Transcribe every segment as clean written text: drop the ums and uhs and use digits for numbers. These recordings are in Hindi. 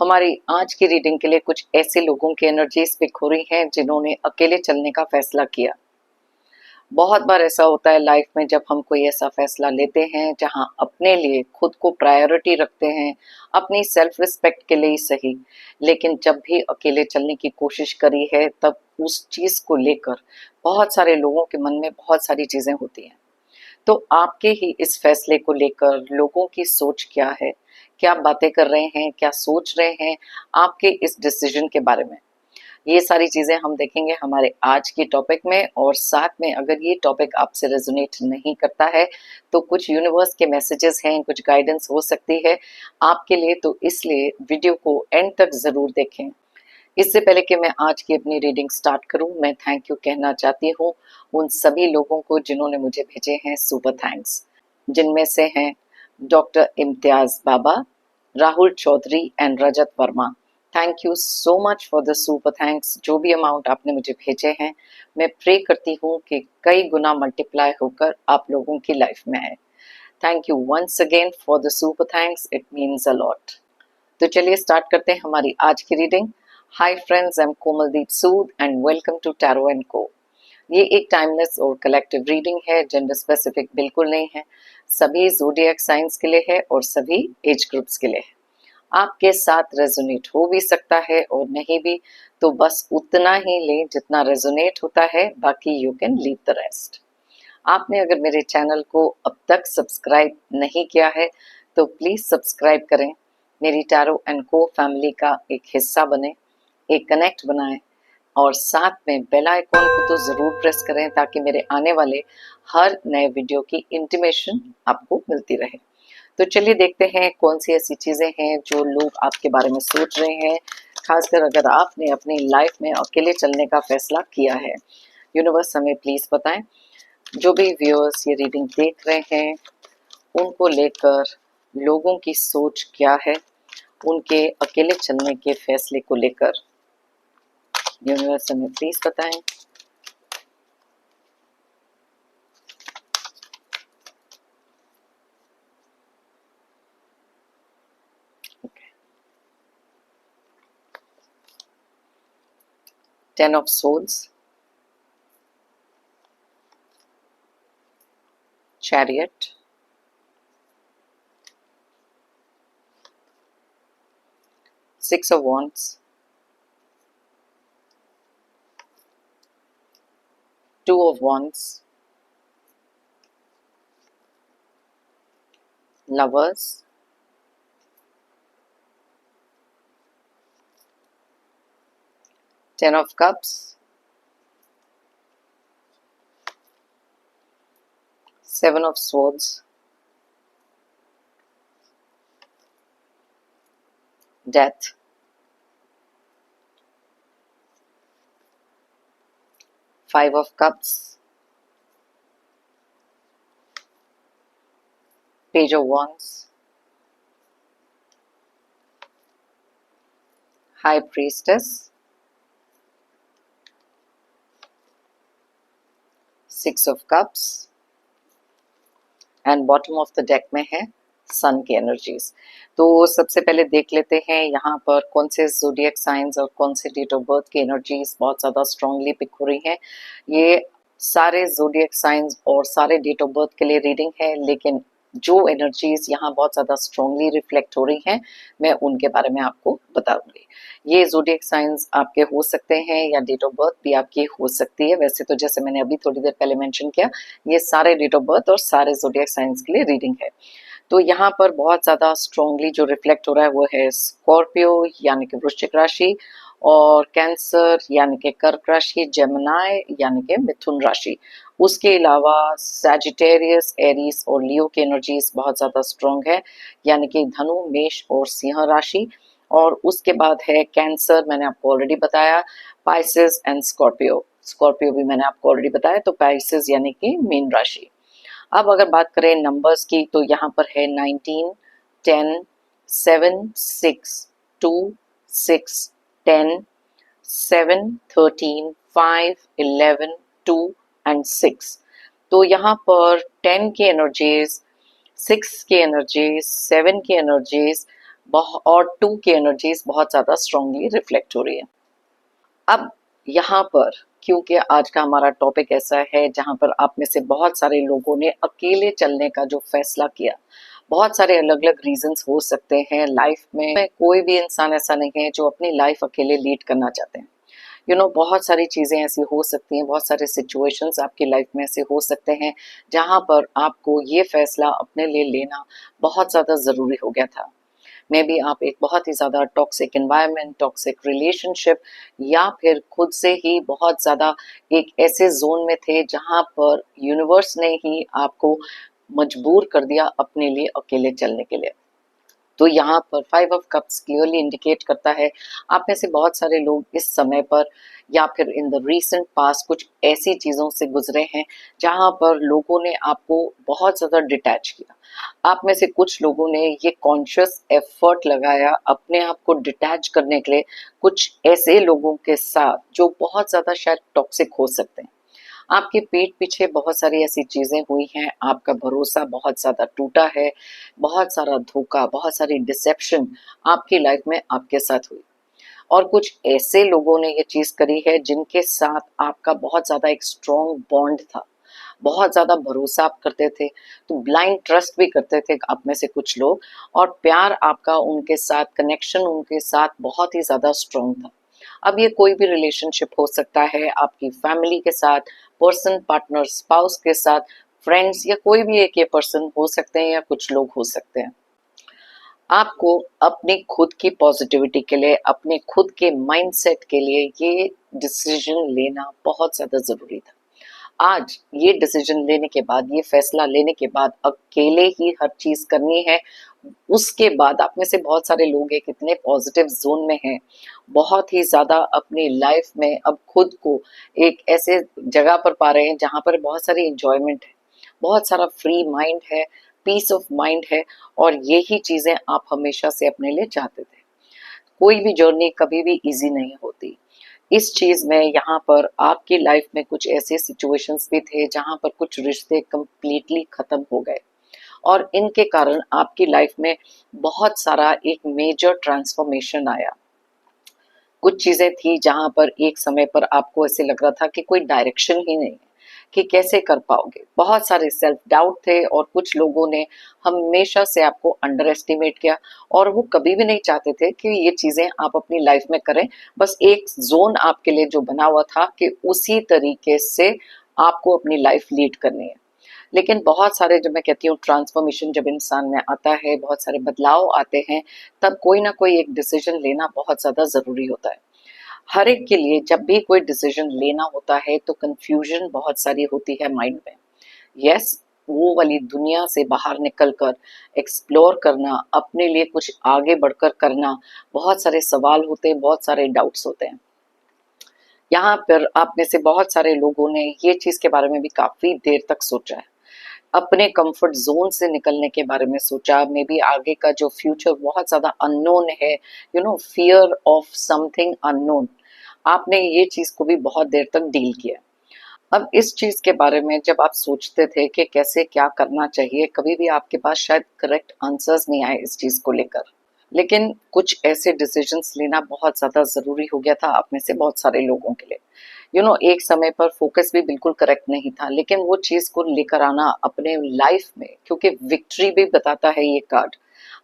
हमारी आज की रीडिंग के लिए कुछ ऐसे लोगों की एनर्जीज पिक हो रही हैं जिन्होंने अकेले चलने का फैसला किया। बहुत बार ऐसा होता है लाइफ में जब हम कोई ऐसा फैसला लेते हैं जहां अपने लिए खुद को प्रायोरिटी रखते हैं, अपनी सेल्फ रिस्पेक्ट के लिए ही सही, लेकिन जब भी अकेले चलने की कोशिश करी है तब उस चीज को लेकर बहुत सारे लोगों के मन में बहुत सारी चीजें होती हैं। तो आपके ही इस फैसले को लेकर लोगों की सोच क्या है, क्या बातें कर रहे हैं, क्या सोच रहे हैं आपके इस डिसीजन के बारे में, ये सारी चीजें हम देखेंगे हमारे आज की टॉपिक में। और साथ में अगर ये टॉपिक आपसे रेजोनेट नहीं करता है तो कुछ यूनिवर्स के मैसेजेस हैं, कुछ गाइडेंस हो सकती है आपके लिए, तो इसलिए वीडियो को एंड तक जरूर देखें। इससे पहले कि मैं आज की अपनी रीडिंग स्टार्ट करूं, मैं थैंक यू कहना चाहती हूं उन सभी लोगों को जिन्होंने मुझे भेजे हैं सुपर थैंक्स, जिनमें से हैं doctor Imtiaz Baba, Rahul Chaudhary and Rajat Verma. Thank you so much for the super thanks. जो भी अमाउंट आपने मुझे भेजे हैं, मैं प्रे करती हूँ कि कई गुना मल्टीप्लाई होकर आप लोगों की लाइफ में आए। Thank you once again for the super thanks, it means a lot. तो चलिए स्टार्ट करते हैं हमारी आज की reading. Hi friends, I am Komaldeep Sood and welcome to tarot and co. ये एक टाइमलेस और कलेक्टिव रीडिंग है, जेंडर स्पेसिफिक बिल्कुल नहीं है, सभी ज़ोडिएक साइंस के लिए है और सभी एज ग्रुप्स के लिए है। आपके साथ रेजोनेट हो भी सकता है और नहीं भी, तो बस उतना ही लें जितना रेजोनेट होता है, बाकी you can leave the rest. आपने अगर मेरे चैनल को अब तक सब्सक्राइब नहीं किया है तो प्लीज सब्सक्राइब करें, मेरी टैरो एंड को फैमिली का एक हिस्सा बने, एक कनेक्ट बनाएं और साथ में बेल आइकॉन को तो जरूर प्रेस करें ताकि मेरे आने वाले हर नए वीडियो की इंटीमेशन आपको मिलती रहे। तो चलिए देखते हैं कौन सी ऐसी चीजें हैं जो लोग आपके बारे में सोच रहे हैं, खासकर अगर आपने अपनी लाइफ में अकेले चलने का फैसला किया है। यूनिवर्स हमें प्लीज बताएं, जो भी व्यूअर्स ये रीडिंग देख रहे हैं उनको लेकर लोगों की सोच क्या है, उनके अकेले चलने के फैसले को लेकर। यूनिवर्स हमें प्लीज बताएं। Ten of souls, chariot, six of wands, two of wands, lovers, ten of cups, seven of swords, death, five of cups, page of wands, high priestess, six of cups and bottom of the deck में है सन की एनर्जीज। तो सबसे पहले देख लेते हैं यहाँ पर कौन से ज़ोडिएक साइंस और कौन से डेट ऑफ बर्थ की एनर्जीज बहुत ज़्यादा स्ट्रांगली पिक हो रही हैं। ये सारे ज़ोडिएक साइंस और सारे डेट ऑफ बर्थ के लिए रीडिंग है, लेकिन जो एनर्जीज यहाँ बहुत ज़्यादा स्ट्रांगली रिफ्लेक्ट हो रही हैं मैं उनके बारे में आपको बताऊंगी। ये ज़ोडिएक साइंस आपके हो सकते हैं या डेट ऑफ बर्थ भी आपकी हो सकती है। वैसे तो जैसे मैंने अभी थोड़ी देर पहले मेंशन किया, ये सारे डेट ऑफ बर्थ और सारे ज़ोडिएक साइंस के लिए रीडिंग है। तो यहाँ पर बहुत ज़्यादा स्ट्रांगली जो रिफ्लेक्ट हो रहा है वो है स्कॉर्पियो यानी कि वृश्चिक राशि, और कैंसर यानी कि कर्क राशि, जेमिनाई यानी कि मिथुन राशि। उसके अलावा सैजिटेरियस, एरीज और लियो की एनर्जीज बहुत ज़्यादा स्ट्रांग है, यानी कि धनु, मेष और सिंह राशि। और उसके बाद है कैंसर, मैंने आपको ऑलरेडी बताया, पाइसेस एंड स्कॉर्पियो। स्कॉर्पियो भी मैंने आपको ऑलरेडी बताया। तो पाइसेस यानी कि मीन राशि। अब अगर बात करें नंबर्स की तो यहाँ पर है 19, 10, 7, 6, 2, 6, 10, 7, 13, 5, 11, 2 एंड 6। तो यहाँ पर 10 की एनर्जीज, 6 की एनर्जीज, 7 की एनर्जीज और 2 की एनर्जीज बहुत ज़्यादा स्ट्रांगली रिफ्लेक्ट हो रही है। अब यहाँ पर क्योंकि आज का हमारा टॉपिक ऐसा है जहाँ पर आप में से बहुत सारे लोगों ने अकेले चलने का जो फैसला किया, बहुत सारे अलग अलग रीजंस हो सकते हैं लाइफ में। कोई भी इंसान ऐसा नहीं है जो अपनी लाइफ अकेले लीड करना चाहते हैं। बहुत सारी चीज़ें ऐसी हो सकती हैं, बहुत सारे सिचुएशंस आपकी लाइफ में ऐसे हो सकते हैं जहाँ पर आपको ये फैसला अपने लिए लेना बहुत ज़्यादा ज़रूरी हो गया था। मे बी आप एक बहुत ही ज़्यादा टॉक्सिक एनवायरनमेंट, टॉक्सिक रिलेशनशिप, या फिर खुद से ही बहुत ज़्यादा एक ऐसे जोन में थे जहाँ पर यूनिवर्स ने ही आपको मजबूर कर दिया अपने लिए अकेले चलने के लिए। तो यहाँ पर 5 ऑफ कप्स क्लियरली इंडिकेट करता है आप में से बहुत सारे लोग इस समय पर या फिर इन द रीसेंट पास्ट कुछ ऐसी चीज़ों से गुजरे हैं जहाँ पर लोगों ने आपको बहुत ज़्यादा डिटैच किया। आप में से कुछ लोगों ने ये कॉन्शियस एफर्ट लगाया अपने आप को डिटैच करने के लिए कुछ ऐसे लोगों के साथ जो बहुत ज़्यादा शायद टॉक्सिक हो सकते हैं। आपके पीठ पीछे बहुत सारी ऐसी चीज़ें हुई हैं, आपका भरोसा बहुत ज़्यादा टूटा है, बहुत सारा धोखा, बहुत सारी डिसेप्शन आपकी लाइफ में आपके साथ हुई। और कुछ ऐसे लोगों ने ये चीज़ करी है जिनके साथ आपका बहुत ज़्यादा एक स्ट्रॉन्ग बॉन्ड था, बहुत ज़्यादा भरोसा आप करते थे, तो ब्लाइंड ट्रस्ट भी करते थे आप में से कुछ लोग, और प्यार आपका उनके साथ, कनेक्शन उनके साथ बहुत ही ज़्यादा स्ट्रॉन्ग था। अब ये कोई भी रिलेशनशिप हो सकता है, आपकी फैमिली के साथ, पर्सन, पार्टनर, स्पाउस के साथ, फ्रेंड्स, या कोई भी एक ये पर्सन हो सकते हैं या कुछ लोग हो सकते हैं। आपको अपनी खुद की पॉजिटिविटी के लिए, अपने खुद के माइंडसेट के लिए ये डिसीजन लेना बहुत ज़्यादा ज़रूरी था। आज ये डिसीजन लेने के बाद, ये फैसला लेने के बाद अकेले ही हर चीज़ करनी है। उसके बाद आप में से बहुत सारे लोग एक इतने पॉजिटिव जोन में हैं, बहुत ही ज़्यादा अपनी लाइफ में अब खुद को एक ऐसे जगह पर पा रहे हैं जहाँ पर बहुत सारी इंजॉयमेंट है, बहुत सारा फ्री माइंड है, पीस ऑफ माइंड है, और यही चीज़ें आप हमेशा से अपने लिए चाहते थे। कोई भी जर्नी कभी भी इजी नहीं होती। इस चीज़ में यहाँ पर आपकी लाइफ में कुछ ऐसे सिचुएशंस भी थे जहाँ पर कुछ रिश्ते कंप्लीटली खत्म हो गए, और इनके कारण आपकी लाइफ में बहुत सारा एक मेजर ट्रांसफॉर्मेशन आया। कुछ चीज़ें थी जहाँ पर एक समय पर आपको ऐसे लग रहा था कि कोई डायरेक्शन ही नहीं है कि कैसे कर पाओगे। बहुत सारे सेल्फ डाउट थे, और कुछ लोगों ने हमेशा से आपको अंडर एस्टिमेट किया, और वो कभी भी नहीं चाहते थे कि ये चीज़ें आप अपनी लाइफ में करें। बस एक ज़ोन आपके लिए जो बना हुआ था कि उसी तरीके से आपको अपनी लाइफ लीड करनी है। लेकिन बहुत सारे, जब मैं कहती हूँ ट्रांसफॉर्मेशन जब इंसान में आता है, बहुत सारे बदलाव आते हैं, तब कोई ना कोई एक डिसीजन लेना बहुत ज़्यादा ज़रूरी होता है। हर एक के लिए जब भी कोई डिसीजन लेना होता है तो कंफ्यूजन बहुत सारी होती है माइंड में। यस, वो वाली दुनिया से बाहर निकल कर एक्सप्लोर करना, अपने लिए कुछ आगे बढ़कर करना, बहुत सारे सवाल होते हैं, बहुत सारे डाउट्स होते हैं। यहाँ पर आप में से बहुत सारे लोगों ने ये चीज़ के बारे में भी काफ़ी देर तक सोचा है, अपने कंफर्ट जोन से निकलने के बारे में सोचा। मे बी आगे का जो फ्यूचर बहुत ज़्यादा अननोन है, फियर ऑफ समथिंग अननोन, आपने ये चीज़ को भी बहुत देर तक डील किया। अब इस चीज़ के बारे में जब आप सोचते थे कि कैसे क्या करना चाहिए, कभी भी आपके पास शायद करेक्ट आंसर्स नहीं आए इस चीज़ को लेकर। लेकिन कुछ ऐसे डिसीजंस लेना बहुत ज़्यादा ज़रूरी हो गया था आप में से बहुत सारे लोगों के लिए। एक समय पर फोकस भी बिल्कुल करेक्ट नहीं था, लेकिन वो चीज़ को लेकर आना अपने लाइफ में, क्योंकि विक्ट्री भी बताता है ये कार्ड।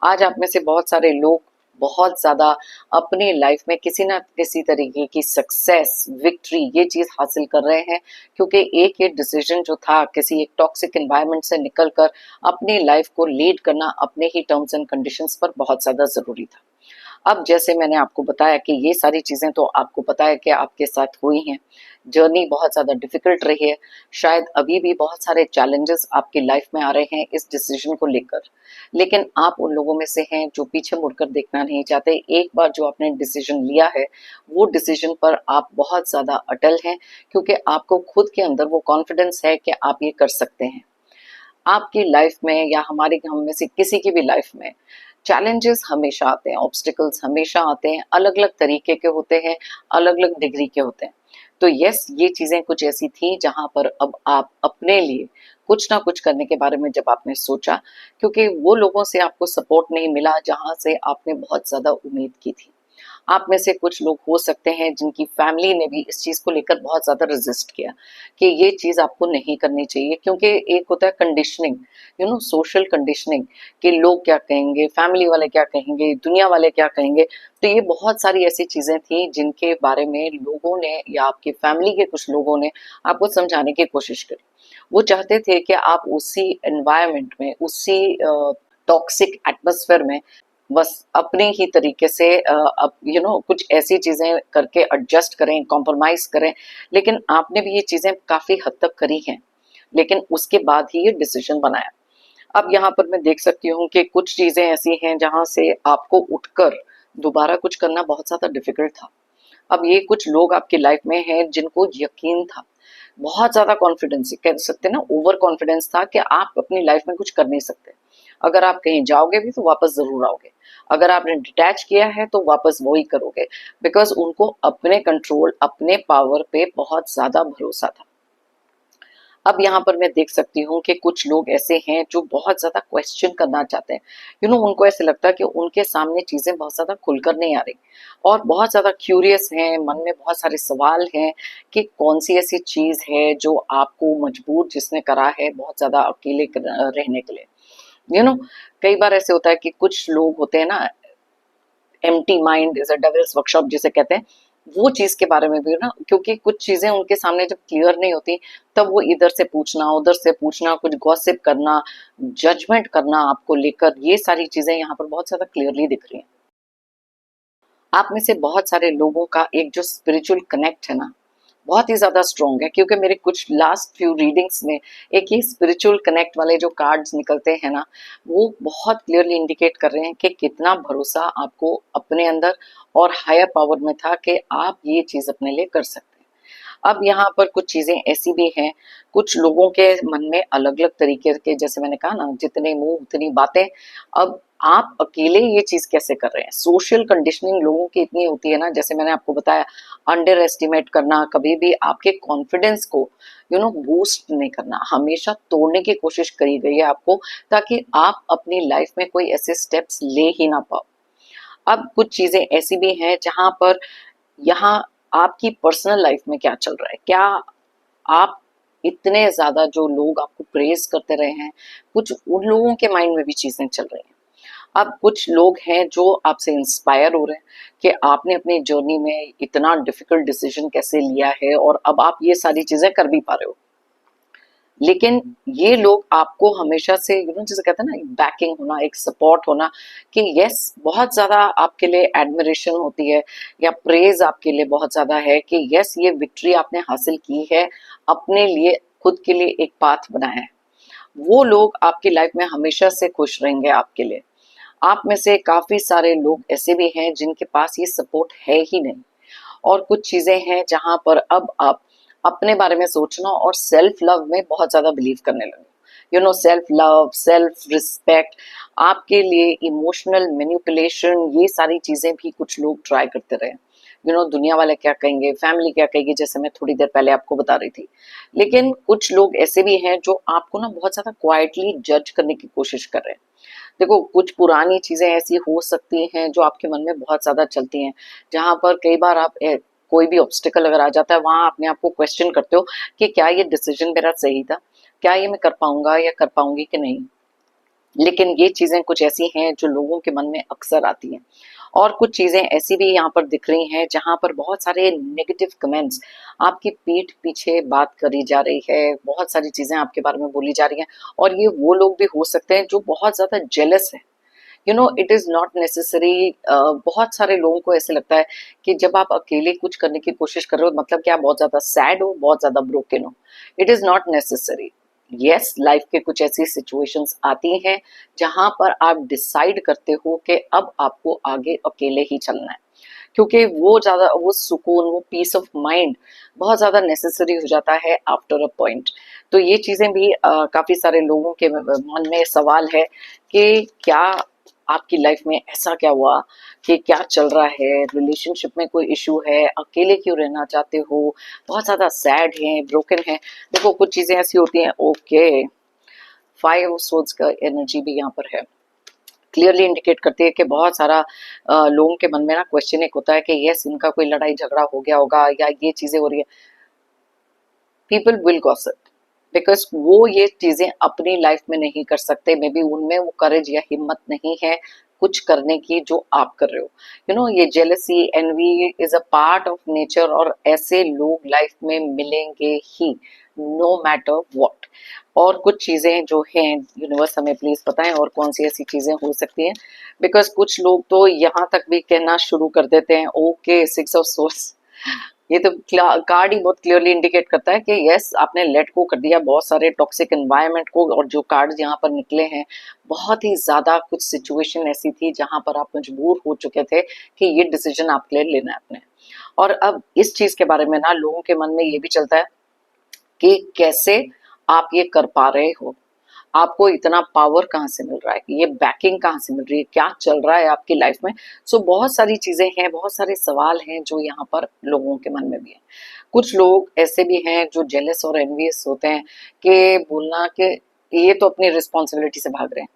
आज आप में से बहुत सारे लोग बहुत ज़्यादा अपनी लाइफ में किसी ना किसी तरीके की सक्सेस, विक्ट्री, ये चीज़ हासिल कर रहे हैं, क्योंकि एक ये डिसीजन जो था किसी एक टॉक्सिक एनवायरनमेंट से निकलकर अपनी लाइफ को लीड करना अपने ही टर्म्स एंड कंडीशंस पर बहुत ज़्यादा ज़रूरी था। अब जैसे मैंने आपको बताया कि ये सारी चीज़ें तो आपको पता है कि आपके साथ हुई हैं। जर्नी बहुत ज़्यादा डिफ़िकल्ट रही है। शायद अभी भी बहुत सारे चैलेंजेस आपकी लाइफ में आ रहे हैं इस डिसीजन को लेकर। लेकिन आप उन लोगों में से हैं जो पीछे मुड़कर देखना नहीं चाहते। एक बार जो आपने डिसीजन लिया है, वो डिसीजन पर आप बहुत ज़्यादा अटल हैं, क्योंकि आपको खुद के अंदर वो कॉन्फिडेंस है कि आप ये कर सकते हैं। आपकी लाइफ में या हमारे, हम में से किसी की भी लाइफ में चैलेंजेस हमेशा आते हैं, ऑब्स्टिकल्स हमेशा आते हैं, अलग अलग तरीके के होते हैं, अलग अलग डिग्री के होते हैं। तो यस, ये चीजें कुछ ऐसी थी जहां पर अब आप अपने लिए कुछ ना कुछ करने के बारे में जब आपने सोचा, क्योंकि वो लोगों से आपको सपोर्ट नहीं मिला जहां से आपने बहुत ज्यादा उम्मीद की थी। आप में से कुछ लोग हो सकते हैं जिनकी फैमिली ने भी इस चीज को लेकर बहुत ज्यादा रेजिस्ट किया कि ये चीज आपको नहीं करनी चाहिए, क्योंकि एक होता है कंडीशनिंग, सोशल कंडीशनिंग, कि लोग क्या कहेंगे, फैमिली वाले क्या कहेंगे, दुनिया वाले क्या कहेंगे। तो ये बहुत सारी ऐसी चीजें थी जिनके बारे में लोगों ने या आपकी फैमिली के कुछ लोगों ने आपको समझाने की कोशिश करी। वो चाहते थे कि आप उसी एनवायरनमेंट में, उसी टॉक्सिक एटमॉस्फेयर में बस अपने ही तरीके से अब कुछ ऐसी चीजें करके एडजस्ट करें, कॉम्प्रोमाइज करें। लेकिन आपने भी ये चीजें काफी हद तक करी हैं, लेकिन उसके बाद ही ये डिसीजन बनाया। अब यहाँ पर मैं देख सकती हूँ कि कुछ चीजें ऐसी हैं जहां से आपको उठकर दोबारा कुछ करना बहुत ज्यादा डिफिकल्ट था। अब ये कुछ लोग आपकी लाइफ में हैं जिनको यकीन था, बहुत ज्यादा कॉन्फिडेंस, कह सकते हैं ना, ओवर कॉन्फिडेंस था कि आप अपनी लाइफ में कुछ कर नहीं सकते। अगर आप कहीं जाओगे भी तो वापस जरूर आओगे, अगर आपने डिटैच किया है तो वापस वही करोगे, बिकॉज उनको अपने कंट्रोल, अपने पावर पे बहुत ज्यादा भरोसा था। अब यहाँ पर मैं देख सकती हूँ कि कुछ लोग ऐसे हैं जो बहुत ज्यादा क्वेश्चन करना चाहते हैं। उनको ऐसे लगता है कि उनके सामने चीजें बहुत ज्यादा खुलकर नहीं आ रही, और बहुत ज्यादा क्यूरियस हैं, मन में बहुत सारे सवाल हैं कि कौन सी ऐसी चीज है जो आपको मजबूर जिसने करा है बहुत ज्यादा अकेले रहने के लिए। यू नो कई बार ऐसे होता है कि कुछ लोग होते हैं ना, empty mind is a devils workshop जिसे कहते हैं, वो चीज के बारे में भी ना, क्योंकि कुछ चीजें उनके सामने जब क्लियर नहीं होती, तब वो इधर से पूछना, उधर से पूछना, कुछ गॉसिप करना, जजमेंट करना आपको लेकर, ये सारी चीजें यहाँ पर बहुत ज्यादा क्लियरली दिख रही हैं। आप में से बहुत सारे लोगों का एक जो स्पिरिचुअल कनेक्ट है ना, बहुत ही ज्यादा स्ट्रॉन्ग है, क्योंकि मेरे कुछ लास्ट फ्यू रीडिंग्स में एक ही स्पिरिचुअल कनेक्ट वाले जो कार्ड्स निकलते हैं ना, वो बहुत क्लियरली इंडिकेट कर रहे हैं कि कितना भरोसा आपको अपने अंदर और हायर पावर में था कि आप ये चीज अपने लिए कर सकते हैं। अब यहाँ पर कुछ चीजें ऐसी भी हैं, कुछ लोगों के मन में अलग अलग तरीके के, जैसे मैंने कहा ना, जितने मुंह उतनी बातें। अब आप अकेले ये चीज कैसे कर रहे हैं, सोशल कंडीशनिंग लोगों की इतनी होती है ना, जैसे मैंने आपको बताया, अंडर एस्टिमेट करना, कभी भी आपके कॉन्फिडेंस को बूस्ट नहीं करना, हमेशा तोड़ने की कोशिश करी गई है आपको, ताकि आप अपनी लाइफ में कोई ऐसे स्टेप्स ले ही ना पाओ। अब कुछ चीजें ऐसी भी हैं जहां पर, यहाँ आपकी पर्सनल लाइफ में क्या चल रहा है, क्या आप, इतने ज्यादा जो लोग आपको प्रेज करते रहे हैं, कुछ उन लोगों के माइंड में भी चीजें चल रही हैं। अब कुछ लोग हैं जो आपसे इंस्पायर हो रहे हैं कि आपने अपनी जर्नी में इतना डिफिकल्ट डिसीजन कैसे लिया है और अब आप ये सारी चीजें कर भी पा रहे हो। लेकिन ये लोग आपको हमेशा से जैसे कहते हैं ना, एक बैकिंग होना, एक सपोर्ट होना, कि यस, बहुत ज्यादा आपके लिए एडमिरेशन होती है या प्रेज आपके लिए बहुत ज्यादा है कि यस, ये विक्ट्री आपने हासिल की है, अपने लिए खुद के लिए एक पाथ बनाया है। वो लोग आपकी लाइफ में हमेशा से खुश रहेंगे आपके लिए। आप में से काफी सारे लोग ऐसे भी हैं जिनके पास ये सपोर्ट है ही नहीं, और कुछ चीजें हैं जहां पर अब आप अपने बारे में सोचना और सेल्फ लव में बहुत ज्यादा बिलीव करने लगे। सेल्फ लव, सेल्फ रिस्पेक्ट, आपके लिए इमोशनल मैनिपुलेशन, ये सारी चीजें भी कुछ लोग ट्राई करते रहे। दुनिया वाले क्या कहेंगे, फैमिली क्या कहेगी, जैसे मैं थोड़ी देर पहले आपको बता रही थी। लेकिन कुछ लोग ऐसे भी हैं जो आपको ना बहुत ज्यादा क्वाइटली जज करने की कोशिश कर रहे हैं। देखो, कुछ पुरानी चीजें ऐसी हो सकती हैं जो आपके मन में बहुत ज्यादा चलती हैं, जहां पर कई बार आप कोई भी ऑब्स्टिकल अगर आ जाता है, वहां अपने आप को क्वेश्चन करते हो कि क्या ये डिसीजन मेरा सही था, क्या ये मैं कर पाऊंगा या कर पाऊंगी कि नहीं। लेकिन ये चीजें कुछ ऐसी हैं जो लोगों के मन में अक्सर आती हैं, और कुछ चीजें ऐसी भी यहाँ पर दिख रही हैं जहां पर बहुत सारे नेगेटिव कमेंट्स, आपकी पीठ पीछे बात करी जा रही है, बहुत सारी चीजें आपके बारे में बोली जा रही हैं, और ये वो लोग भी हो सकते हैं जो बहुत ज्यादा जेलस है। It is not necessary. बहुत सारे लोगों को ऐसे लगता है कि जब आप अकेले कुछ करने की कोशिश कर रहे हो, मतलब कि आप बहुत ज्यादा सैड हो, बहुत ज्यादा ब्रोकन हो। It is not necessary. Yes, life के कुछ ऐसी सिचुएशंस आती हैं जहां पर आप डिसाइड करते हो कि अब आपको आगे अकेले ही चलना है, क्योंकि वो सुकून, वो पीस ऑफ माइंड बहुत ज्यादा नेसेसरी हो जाता है आफ्टर अ पॉइंट। तो ये चीजें भी काफी सारे लोगों के मन में सवाल है कि क्या आपकी लाइफ में ऐसा क्या हुआ कि क्या चल रहा है, रिलेशनशिप में कोई इशू है, अकेले क्यों रहना चाहते हो, बहुत ज़्यादा सैड हैं, ब्रोकन हैं। देखो कुछ चीज़ें ऐसी होती हैं। ओके, 5 ऑफ सोर्ड्स का एनर्जी भी यहाँ पर है, क्लियरली इंडिकेट करती है कि बहुत सारा लोगों के मन में ना क्वेश्चन एक होता है कि यस इनका कोई लड़ाई झगड़ा हो गया होगा या ये चीजें हो रही है। पीपल विल गॉसिप बिकॉज वो ये चीजें अपनी लाइफ में नहीं कर सकते, मे बी उनमें वो करेज या हिम्मत नहीं है कुछ करने की जो आप कर रहे हो। यू नो ये jealousy envy is a part of nature, और ऐसे लोग लाइफ में मिलेंगे ही नो मैटर व्हाट। और कुछ चीजें जो हैं यूनिवर्स हमें प्लीज बताएं और कौन सी ऐसी चीजें हो सकती हैं, बिकॉज कुछ लोग तो यहाँ तक भी कहना शुरू कर देते हैं ओके 6 ऑफ सोर्स। ये तो कार्ड ही बहुत क्लियरली इंडिकेट करता है कि यस आपने लेट गो कर दिया बहुत सारे टॉक्सिक एनवायरनमेंट को, और जो कार्ड यहाँ पर निकले हैं बहुत ही ज्यादा कुछ सिचुएशन ऐसी थी जहां पर आप मजबूर हो चुके थे कि ये डिसीजन आपके लिए लेना है अपने। और अब इस चीज के बारे में ना लोगों के मन में ये भी चलता है कि कैसे आप ये कर पा रहे हो, आपको इतना पावर कहाँ से मिल रहा है, ये बैकिंग कहाँ से मिल रही है, क्या चल रहा है आपकी लाइफ में। सो बहुत सारी चीजें हैं, बहुत सारे सवाल हैं जो यहाँ पर लोगों के मन में भी है। कुछ लोग ऐसे भी हैं जो जेलस और एनवियस होते हैं कि बोलना कि ये तो अपनी रिस्पॉन्सिबिलिटी से भाग रहे हैं,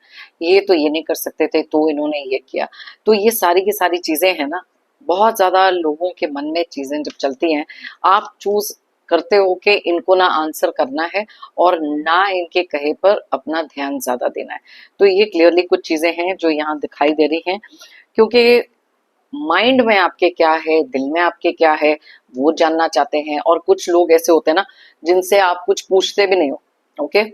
ये तो ये नहीं कर सकते थे तो इन्होंने ये किया। तो ये सारी की सारी चीजें हैं ना, बहुत ज्यादा लोगों के मन में चीजें जब चलती हैं, आप चूज करते हो कि इनको ना आंसर करना है और ना इनके कहे पर अपना ध्यान ज्यादा देना है। तो ये क्लियरली कुछ चीजें हैं जो यहाँ दिखाई दे रही हैं, क्योंकि माइंड में आपके क्या है, दिल में आपके क्या है, वो जानना चाहते हैं। और कुछ लोग ऐसे होते हैं ना जिनसे आप कुछ पूछते भी नहीं हो। ओके,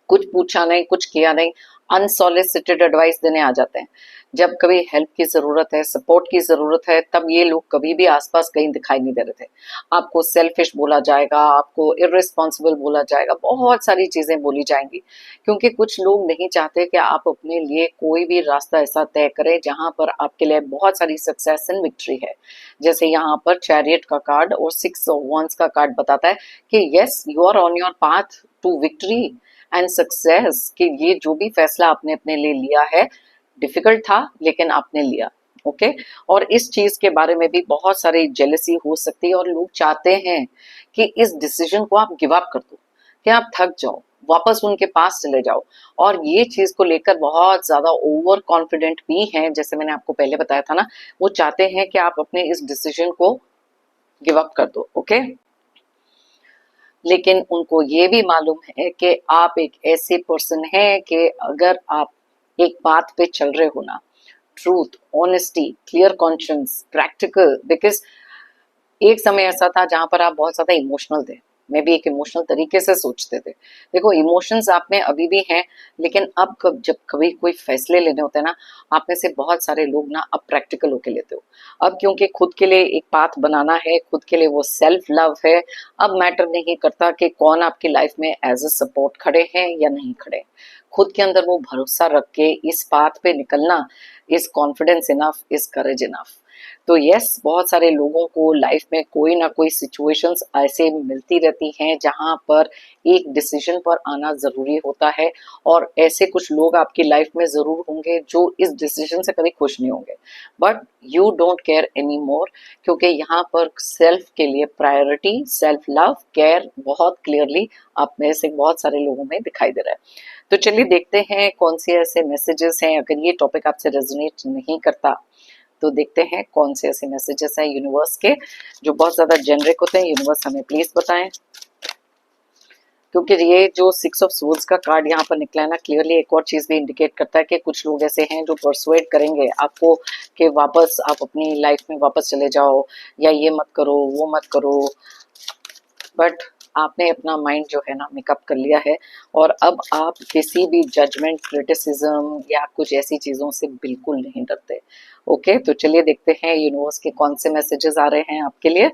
कुछ पूछा नहीं, कुछ किया नहीं, अनसॉलिसिटेड एडवाइस देने आ जाते हैं। जब कभी हेल्प की जरूरत है, सपोर्ट की जरूरत है, तब ये लोग कभी भी आसपास कहीं दिखाई नहीं दे रहे थे। आपको सेल्फिश बोला जाएगा, आपको इररिस्पॉन्सिबल बोला जाएगा, बहुत सारी चीजें बोली जाएंगी, क्योंकि कुछ लोग नहीं चाहते कि आप अपने लिए कोई भी रास्ता ऐसा तय करें जहां पर आपके लिए बहुत सारी सक्सेस एंड विक्ट्री है। जैसे यहाँ पर चैरियट का कार्ड और 6 ऑफ वांड्स का कार्ड बताता है कि yes you are on your path to victory and success, कि ये जो भी फैसला आपने अपने लिए लिया है डिफिकल्ट था लेकिन आपने लिया। ओके, और इस चीज के बारे में भी बहुत सारी जेलसी हो सकती है, और लोग चाहते हैं कि इस डिसीजन को आप गिव अप कर दो, कि आप थक जाओ, वापस उनके पास चले जाओ। और ये चीज को लेकर बहुत ज्यादा ओवर कॉन्फिडेंट भी हैं, जैसे मैंने आपको पहले बताया था ना, वो चाहते हैं कि आप अपने इस डिसीजन को गिव अप कर दो। ओके, लेकिन उनको ये भी मालूम है कि आप एक ऐसे पर्सन हैं कि अगर आप एक बात पे चल रहे हो ना, truth, honesty, clear conscience, practical, because एक समय ऐसा था जहां पर आप बहुत ज्यादा इमोशनल थे, मैं भी एक इमोशनल तरीके से सोचते थे। देखो इमोशंस आप में अभी भी हैं, लेकिन अब जब कभी कोई फैसले लेने होते हैं ना, आप में से बहुत सारे लोग ना अब प्रैक्टिकल होके लेते हो। अब क्योंकि खुद के लिए एक पाथ बनाना है, खुद के लिए वो सेल्फ लव है, अब मैटर नहीं करता कि कौन आपकी लाइफ में एज अ सपोर्ट खड़े हैं या नहीं खड़े। खुद के अंदर वो भरोसा रख के इस पाथ पे निकलना is confidence enough, is courage enough. तो यस बहुत सारे लोगों को लाइफ में कोई ना कोई सिचुएशंस ऐसे मिलती रहती हैं जहां पर एक डिसीजन पर आना जरूरी होता है, और ऐसे कुछ लोग आपकी लाइफ में जरूर होंगे जो इस डिसीजन से कभी खुश नहीं होंगे, but you don't care any more, क्योंकि यहाँ पर सेल्फ के लिए प्रायोरिटी, सेल्फ लव, केयर बहुत क्लियरली आप में से बहुत सारे लोगों में दिखाई दे रहा है। तो चलिए देखते हैं कौन से ऐसे मैसेजेस हैं। अगर ये टॉपिक आपसे रेजोनेट नहीं करता तो देखते हैं कौन से ऐसे मैसेजेस हैं यूनिवर्स के जो बहुत ज्यादा जेनरिक होते हैं। यूनिवर्स हमें प्लीज बताएं, क्योंकि ये जो 6 ऑफ सोर्ड्स का कार्ड यहाँ पर निकला है ना, क्लियरली एक और चीज भी इंडिकेट करता है कि कुछ लोग ऐसे हैं जो परसुएड करेंगे आपको कि वापस आप अपनी लाइफ में वापस चले जाओ, या ये मत करो वो मत करो, बट आपने अपना माइंड जो है ना मेकअप कर लिया है, और अब आप किसी भी जजमेंट, क्रिटिसिज्म या कुछ ऐसी चीजों से बिल्कुल नहीं डरते। ओके, तो चलिए देखते हैं यूनिवर्स के कौन से मैसेजेस आ रहे हैं आपके लिए।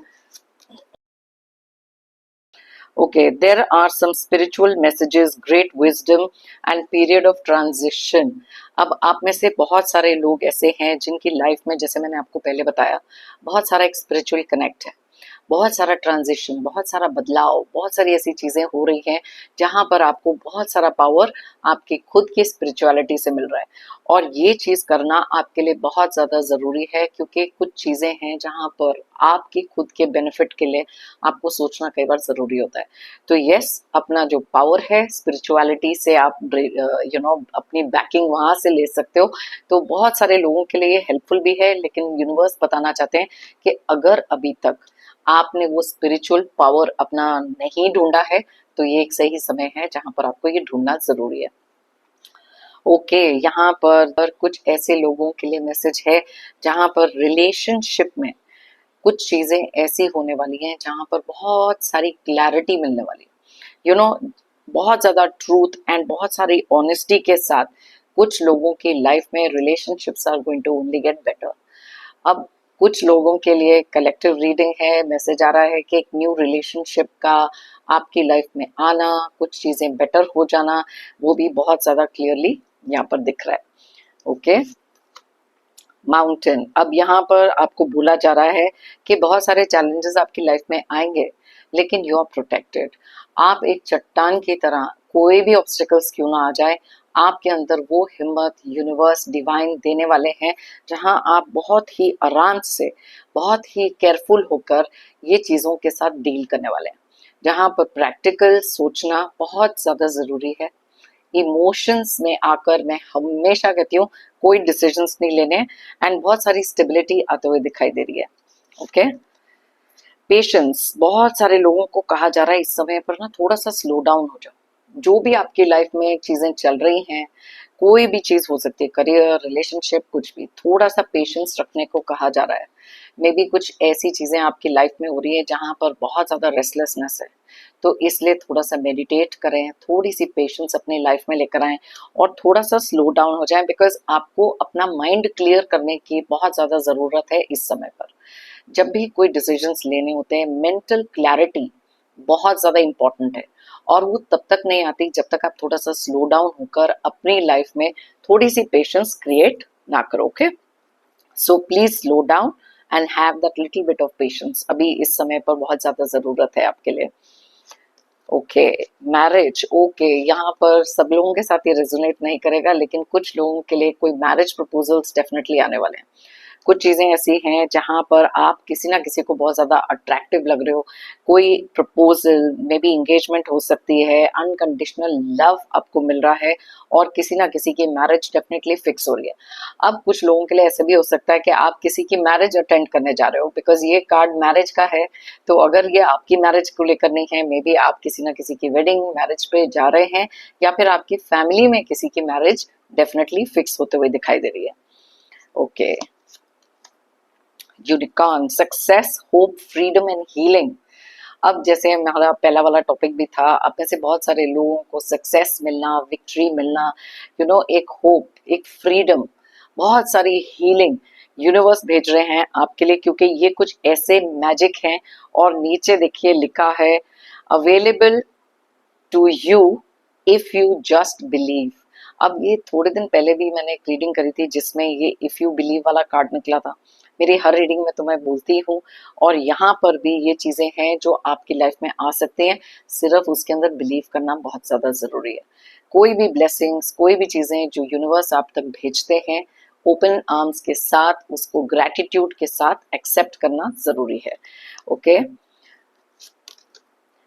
Okay, there are some spiritual messages, great wisdom and period of transition. अब आप में से बहुत सारे लोग ऐसे हैं जिनकी लाइफ में, जैसे मैंने आपको पहले बताया, बहुत सारा एक स्पिरिचुअल कनेक्ट है, बहुत सारा ट्रांजिशन, बहुत सारा बदलाव, बहुत सारी ऐसी चीजें हो रही हैं जहां पर आपको बहुत सारा पावर आपकी खुद की स्पिरिचुअलिटी से मिल रहा है। और ये चीज करना आपके लिए बहुत ज्यादा जरूरी है, क्योंकि कुछ चीजें हैं जहां पर आपकी खुद के बेनिफिट के लिए आपको सोचना कई बार जरूरी होता है। तो यस, अपना जो पावर है स्पिरिचुअलिटी से आप अपनी बैकिंग वहां से ले सकते हो। तो बहुत सारे लोगों के लिए हेल्पफुल भी है, लेकिन यूनिवर्स बताना चाहते हैं कि अगर अभी तक आपने वो स्पिरिचुअल पावर अपना नहीं ढूंढा है, तो ये एक सही समय है जहां पर आपको ये ढूंढना जरूरी है। ओके, यहाँ पर कुछ ऐसे लोगों के लिए मैसेज है जहां पर रिलेशनशिप में कुछ चीजें ऐसी होने वाली हैं जहां पर बहुत सारी क्लैरिटी मिलने वाली है। बहुत ज्यादा ट्रूथ एंड बहुत सारी ऑनेस्टी के साथ कुछ लोगों की लाइफ में relationships are going to only get better. अब कुछ लोगों के लिए कलेक्टिव रीडिंग है, मैसेज आ रहा है कि एक न्यू रिलेशनशिप का आपकी लाइफ में आना, कुछ चीजें बेटर हो जाना, वो भी बहुत ज्यादा क्लियरली यहाँ पर दिख रहा है। ओके, माउंटेन, अब यहाँ पर आपको बोला जा रहा है कि बहुत सारे चैलेंजेस आपकी लाइफ में आएंगे, लेकिन यू आर प्रोटेक्टेड। आप एक चट्टान की तरह, कोई भी ऑब्स्टिकल्स क्यों ना आ जाए, आपके अंदर वो हिम्मत यूनिवर्स डिवाइन देने वाले हैं जहां आप बहुत ही आराम से, बहुत ही केयरफुल होकर ये चीजों के साथ डील करने वाले हैं। जहां पर प्रैक्टिकल सोचना बहुत ज्यादा जरूरी है। इमोशंस में आकर मैं हमेशा कहती हूँ कोई डिसीजंस नहीं लेने, एंड बहुत सारी स्टेबिलिटी आते हुए दिखाई दे रही है। ओके, पेशेंस, बहुत सारे लोगों को कहा जा रहा है इस समय पर ना थोड़ा सा स्लो डाउन हो जाओ। जो भी आपकी लाइफ में चीजें चल रही हैं, कोई भी चीज हो सकती है, करियर, रिलेशनशिप, कुछ भी, थोड़ा सा पेशेंस रखने को कहा जा रहा है। मे बी कुछ ऐसी चीजें आपकी लाइफ में हो रही है जहां पर बहुत ज्यादा रेस्टलेसनेस है, तो इसलिए थोड़ा सा मेडिटेट करें, थोड़ी सी पेशेंस अपनी लाइफ में लेकर आएं और थोड़ा सा स्लो डाउन हो जाएं, बिकॉज आपको अपना माइंड क्लियर करने की बहुत ज्यादा जरूरत है इस समय पर। जब भी कोई डिसीजंस लेने होते हैं, मेंटल क्लैरिटी बहुत ज्यादा इंपॉर्टेंट है, और वो तब तक नहीं आती जब तक आप थोड़ा सा स्लो डाउन होकर अपनी लाइफ में थोड़ी सी पेशेंस क्रिएट ना करो। Okay, so please slow down and have that little bit of patience, अभी इस समय पर बहुत ज्यादा जरूरत है आपके लिए। ओके, मैरिज, ओके, यहाँ पर सब लोगों के साथ ये रेजोनेट नहीं करेगा, लेकिन कुछ लोगों के लिए कोई मैरिज प्रपोजल्स डेफिनेटली आने वाले हैं। कुछ चीजें ऐसी हैं जहां पर आप किसी ना किसी को बहुत ज्यादा अट्रैक्टिव लग रहे हो, कोई प्रपोजल, मे बी इंगेजमेंट हो सकती है, अनकंडीशनल लव आपको मिल रहा है, और किसी ना किसी की मैरिज डेफिनेटली फिक्स हो रही है। अब कुछ लोगों के लिए ऐसे भी हो सकता है कि आप किसी की मैरिज अटेंड करने जा रहे हो, बिकॉज ये कार्ड मैरिज का है। तो अगर ये आपकी मैरिज को लेकर नहीं है, मे बी आप किसी ना किसी की वेडिंग, मैरिज पे जा रहे हैं, या फिर आपकी फैमिली में किसी की मैरिज डेफिनेटली फिक्स होते हुए दिखाई दे रही है। Okay, unicorn, success, hope, freedom and healing. अब जैसे हमारा पहला वाला टॉपिक भी था, आप में से बहुत सारे लोगों को सक्सेस मिलना, विक्ट्री मिलना, एक होप, एक फ्रीडम, बहुत सारी हीलिंग यूनिवर्स भेज रहे हैं आपके लिए, क्योंकि ये कुछ ऐसे मैजिक हैं। और नीचे देखिए लिखा है, available to you if you just believe. अब ये थोड़े दिन पहले भी मैंने एक रीडिंग करी थी जिसमें ये इफ यू बिलीव वाला कार्ड निकला था। मेरी हर रीडिंग में तो मैं बोलती हूँ, और यहाँ पर भी ये चीजें हैं जो आपकी लाइफ में आ सकती हैं, सिर्फ उसके अंदर बिलीव करना बहुत ज्यादा जरूरी है। कोई भी ब्लेसिंग्स, कोई भी चीजें जो यूनिवर्स आप तक भेजते हैं, ओपन आर्म्स के साथ, उसको ग्रैटिट्यूड के साथ एक्सेप्ट करना जरूरी है। ओके,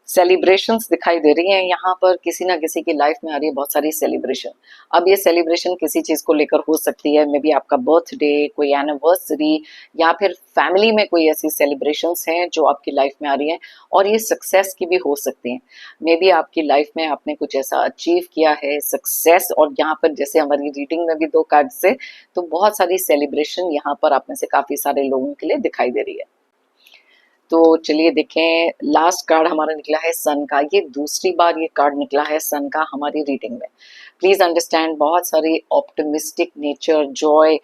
सेलिब्रेशंस दिखाई दे रही हैं यहाँ पर, किसी ना किसी की लाइफ में आ रही है बहुत सारी सेलिब्रेशन। अब ये सेलिब्रेशन किसी चीज को लेकर हो सकती है, मे बी आपका बर्थडे, कोई एनिवर्सरी, या फिर फैमिली में कोई ऐसी सेलिब्रेशंस हैं जो आपकी लाइफ में आ रही हैं, और ये सक्सेस की भी हो सकती हैं। मे बी आपकी लाइफ में आपने कुछ ऐसा अचीव किया है, सक्सेस, और यहाँ पर जैसे हमारी रीडिंग में भी 2 कार्ड से, तो बहुत सारी सेलिब्रेशन यहाँ पर आप में से काफी सारे लोगों के लिए दिखाई दे रही है। तो चलिए देखें, लास्ट कार्ड हमारा निकला है सन का। ये दूसरी बार ये कार्ड निकला है सन का हमारी रीडिंग में। प्लीज अंडरस्टैंड, बहुत सारी ऑप्टिमिस्टिक नेचर, जॉय,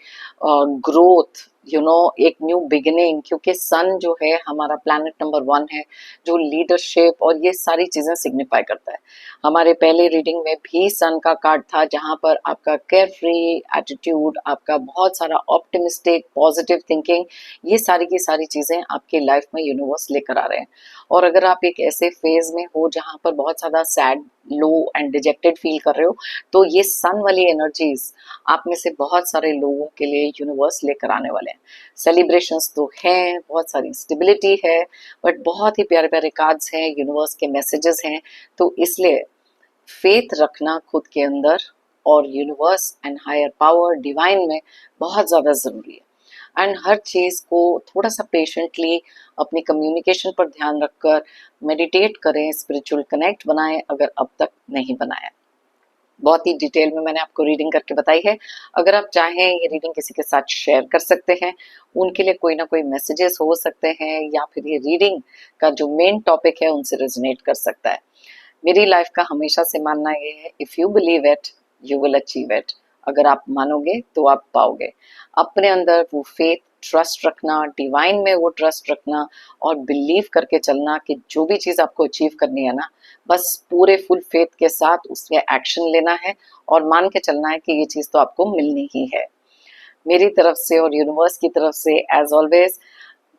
ग्रोथ, एक न्यू बिगिनिंग, क्योंकि सन जो है हमारा प्लैनेट नंबर 1 है, जो लीडरशिप और ये सारी चीजें सिग्निफाई करता है। हमारे पहले रीडिंग में भी सन का कार्ड था, जहां पर आपका केयर फ्री एटीट्यूड, आपका बहुत सारा ऑप्टिमिस्टिक पॉजिटिव थिंकिंग, ये सारी की सारी चीजें आपके लाइफ में यूनिवर्स लेकर आ रहे हैं। और अगर आप एक ऐसे फेज में हो जहां पर बहुत ज्यादा sad, low and dejected feel कर रहे हो, तो ये सन वाली एनर्जीज आप में से बहुत सारे लोगों के लिए यूनिवर्स लेकर आने वाले हैं। सेलिब्रेशंस तो हैं, बहुत सारी स्टेबिलिटी है, बट बहुत ही प्यारे प्यारे कार्ड्स हैं, यूनिवर्स के मैसेजेस हैं। तो इसलिए फेथ रखना खुद के अंदर और universe and higher power divine में बहुत ज्यादा जरूरी है। एंड हर चीज को थोड़ा सा पेशेंटली अपनी कम्युनिकेशन पर ध्यान रखकर मेडिटेट करें, स्पिरिचुअल कनेक्ट बनाएं अगर अब तक नहीं बनाया। बहुत ही डिटेल में मैंने आपको रीडिंग करके बताई है। अगर आप चाहें ये रीडिंग किसी के साथ शेयर कर सकते हैं, उनके लिए कोई ना कोई मैसेजेस हो सकते हैं, या फिर ये रीडिंग का जो मेन टॉपिक है उनसे रेजोनेट कर सकता है। मेरी लाइफ का हमेशा से मानना ये है, if you believe it you will achieve it. अगर आप मानोगे तो आप पाओगे। अपने अंदर वो फेथ, ट्रस्ट रखना, डिवाइन में वो ट्रस्ट रखना और बिलीव करके चलना कि जो भी चीज आपको अचीव करनी है ना, बस पूरे फुल फेथ के साथ उसमें एक्शन लेना है और मान के चलना है कि ये चीज तो आपको मिलनी ही है। मेरी तरफ से और यूनिवर्स की तरफ से एज ऑलवेज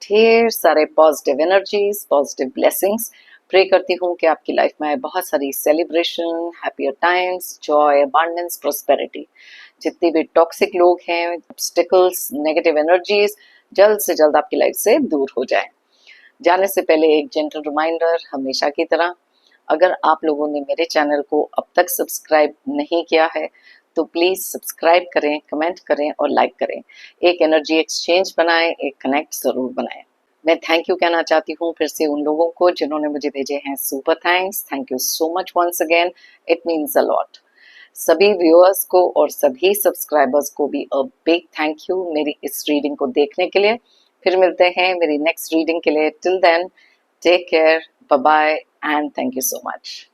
ढेर सारे positive energies, positive blessings. Pray करती हूँ कि आपकी लाइफ में आए बहुत सारी celebration, happier times, joy, abundance, prosperity. जितने भी टॉक्सिक लोग हैं, ऑब्स्टिकल्स, नेगेटिव एनर्जीज जल्द से जल्द आपकी लाइफ से दूर हो जाए। जाने से पहले एक जेंटल रिमाइंडर, हमेशा की तरह, अगर आप लोगों ने मेरे चैनल को अब तक सब्सक्राइब नहीं किया है तो प्लीज सब्सक्राइब करें, कमेंट करें और लाइक करें। एक एनर्जी एक्सचेंज बनाएं, एक कनेक्ट जरूर बनाएं। मैं थैंक यू कहना चाहती हूँ फिर से उन लोगों को जिन्होंने मुझे भेजे हैं super thanks. Thank you so much once again, it means a lot. सभी व्यूअर्स को और सभी सब्सक्राइबर्स को भी अ बिग थैंक यू मेरी इस रीडिंग को देखने के लिए। फिर मिलते हैं मेरी नेक्स्ट रीडिंग के लिए। Till then, take care, bye bye and thank you so much.